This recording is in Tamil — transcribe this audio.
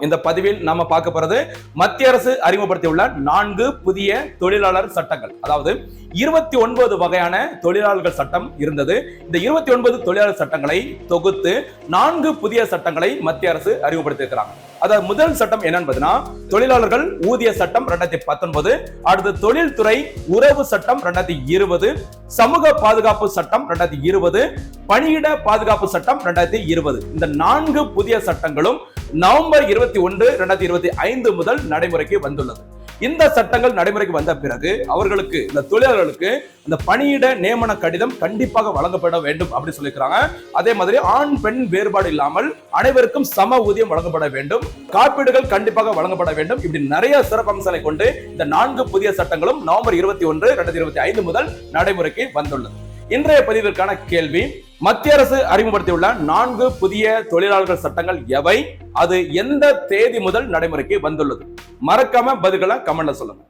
இந்த பதிவில் நாம பார்க்க போறது மத்திய அரசு அறிமுகப்படுத்தியுள்ள 4 புதிய தொழிலாளர் சட்டங்கள். அதாவது 29 வகையான தொழிலாளர்கள் சட்டம் இருந்தது. இந்த 29 தொழிலாளர் சட்டங்களை தொகுத்து 4 புதிய சட்டங்களை மத்திய அரசு அறிமுகப்படுத்தியிருக்கிறாங்க. அதாவது முதல் சட்டம் என்னன்னு தொழிலாளர்கள் ஊதிய சட்டம் 2019, அடுத்து தொழில்துறை உறவு சட்டம் 2020, சமூக பாதுகாப்பு சட்டம் 2020, பணியிட பாதுகாப்பு சட்டம் 2020. இந்த 4 புதிய சட்டங்களும் நவம்பர் 21, 2025 முதல் நடைமுறைக்கு வந்துள்ளது. இந்த சட்டங்கள் நடைமுறைக்கு வந்த பிறகு அவர்களுக்கு, இந்த தொழிலாளர்களுக்கு இந்த பணியிட நியமன கடிதம் கண்டிப்பாக வழங்கப்பட வேண்டும் அப்படின்னு சொல்லியிருக்கிறாங்க. அதே மாதிரி ஆண் பெண் வேறுபாடு இல்லாமல் அனைவருக்கும் சம ஊதியம் வழங்கப்பட வேண்டும், காப்பீடுகள் கண்டிப்பாக வழங்கப்பட வேண்டும். இப்படி நிறைய சிறப்பம்சங்களை கொண்டு இந்த 4 புதிய சட்டங்களும் நவம்பர் 21, 2025 முதல் நடைமுறைக்கு வந்துள்ளது. இன்றைய பதிவிற்கான கேள்வி: மத்திய அரசு அறிமுகப்படுத்தியுள்ள 4 புதிய தொழிலாளர்கள் சட்டங்கள் எவை? அது எந்த தேதி முதல் நடைமுறைக்கு வந்துள்ளது? மறக்காம பதில்களை கமெண்ட்ல சொல்லுங்க.